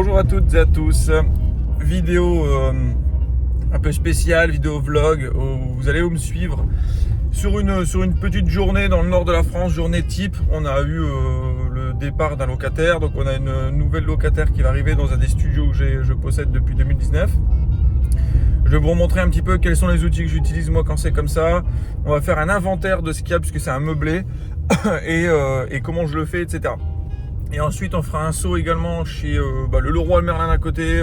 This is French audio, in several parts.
Bonjour à toutes et à tous, vidéo un peu spéciale, vidéo vlog où vous allez me suivre sur une petite journée dans le nord de la France, journée type. On a eu le départ d'un locataire, donc on a une nouvelle locataire qui va arriver dans un des studios que je possède depuis 2019. Je vais vous remontrer un petit peu quels sont les outils que j'utilise moi quand c'est comme ça. On va faire un inventaire de ce qu'il y a puisque c'est un meublé et comment je le fais, etc. Et ensuite, on fera un saut également chez le Leroy Merlin à côté.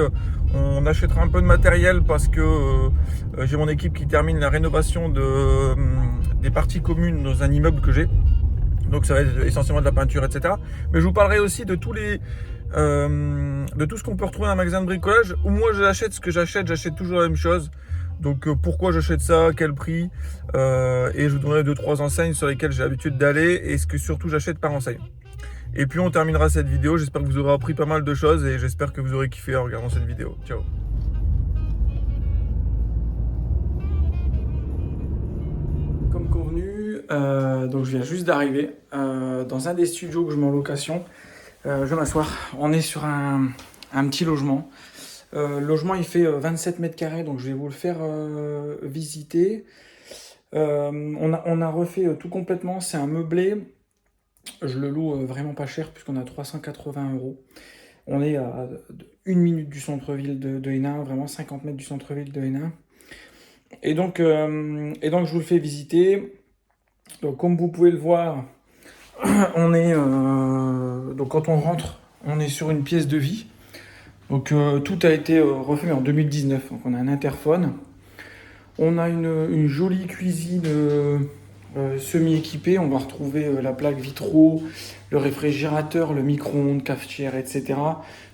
On achètera un peu de matériel parce que j'ai mon équipe qui termine la rénovation des parties communes dans un immeuble que j'ai. Donc ça va être essentiellement de la peinture, etc. Mais je vous parlerai aussi de tout ce qu'on peut retrouver dans un magasin de bricolage où moi j'achète ce que j'achète toujours la même chose. Donc pourquoi j'achète ça, quel prix, et je vous donnerai 2-3 enseignes sur lesquelles j'ai l'habitude d'aller et ce que surtout j'achète par enseigne. Et puis on terminera cette vidéo, j'espère que vous aurez appris pas mal de choses et j'espère que vous aurez kiffé en regardant cette vidéo. Ciao. Comme convenu, donc je viens juste d'arriver dans un des studios que je mets en location. Je vais m'asseoir. On est sur un petit logement. Le logement il fait 27 mètres carrés, donc je vais vous le faire visiter. On a refait tout complètement, c'est un meublé. Je le loue vraiment pas cher puisqu'on a 380 €. On est à 1 minute du centre-ville de Hénin, vraiment 50 mètres du centre-ville de Hénin. Et donc je vous le fais visiter. Donc comme vous pouvez le voir, on est donc quand on rentre, on est sur une pièce de vie. Donc tout a été refait en 2019. Donc on a un interphone. On a une jolie cuisine semi-équipée. On va retrouver la plaque vitraux, le réfrigérateur, le micro-ondes, cafetière, etc.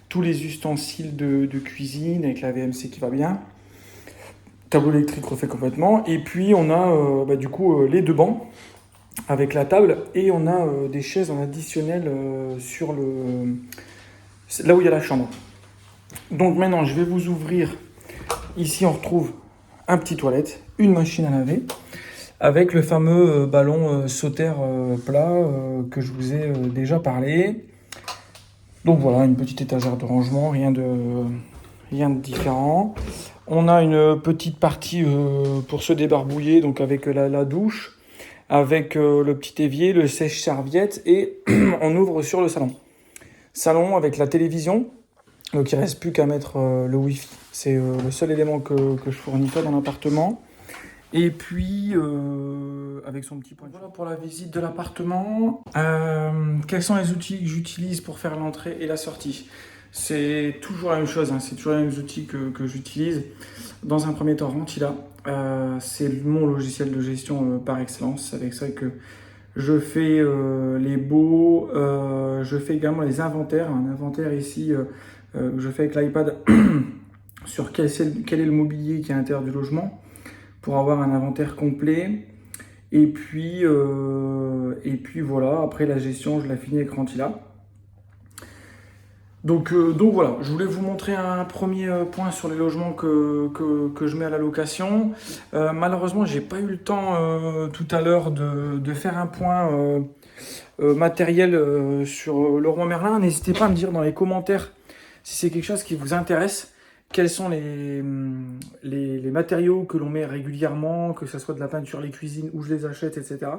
Tous les ustensiles de cuisine avec la VMC qui va bien. Tableau électrique refait complètement. Et puis on a les deux bancs avec la table et on a des chaises en additionnel sur là où il y a la chambre. Donc maintenant je vais vous ouvrir. Ici on retrouve un petit toilette, une machine à laver avec le fameux ballon sautère plat que je vous ai déjà parlé. Donc voilà, une petite étagère de rangement, rien de différent. On a une petite partie pour se débarbouiller, donc avec la douche, avec le petit évier, le sèche-serviette, et on ouvre sur le salon. Salon avec la télévision, donc il ne reste plus qu'à mettre le Wi-Fi. C'est le seul élément que je fournis pas dans l'appartement. Et puis, avec son petit point. Voilà pour la visite de l'appartement. Quels sont les outils que j'utilise pour faire l'entrée et la sortie? C'est toujours la même chose, c'est toujours les mêmes outils que j'utilise. Dans un premier temps, Rentila. C'est mon logiciel de gestion par excellence. C'est avec ça que je fais les baux. Je fais également les inventaires. Un inventaire ici que je fais avec l'iPad sur quel est le mobilier qui est à l'intérieur du logement, pour avoir un inventaire complet. Et puis voilà, après la gestion, je la finis avec Rentila. Donc voilà, je voulais vous montrer un premier point sur les logements que je mets à la location. Malheureusement, j'ai pas eu le temps tout à l'heure de faire un point matériel sur Leroy Merlin. N'hésitez pas à me dire dans les commentaires si c'est quelque chose qui vous intéresse. Quels sont les matériaux que l'on met régulièrement, que ce soit de la peinture, les cuisines, où je les achète, etc.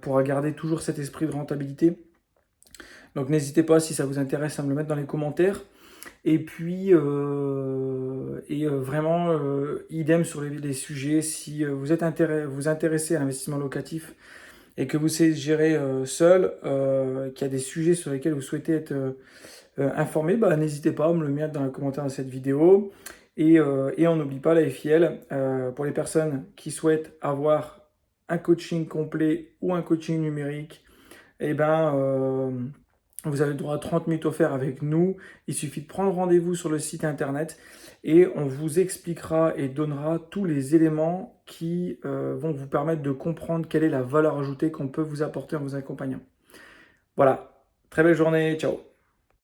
Pour garder toujours cet esprit de rentabilité. Donc n'hésitez pas, si ça vous intéresse, à me le mettre dans les commentaires. Et puis, vraiment, idem sur les sujets. Si vous êtes vous intéressez à l'investissement locatif et que vous savez gérer seul, qu'il y a des sujets sur lesquels vous souhaitez être informé, n'hésitez pas à me le mettre dans les commentaires de cette vidéo. Et on n'oublie pas la FIL, pour les personnes qui souhaitent avoir un coaching complet ou un coaching numérique, vous avez le droit à 30 minutes offerts avec nous. Il suffit de prendre rendez-vous sur le site internet et on vous expliquera et donnera tous les éléments qui vont vous permettre de comprendre quelle est la valeur ajoutée qu'on peut vous apporter en vous accompagnant. Voilà, très belle journée, ciao.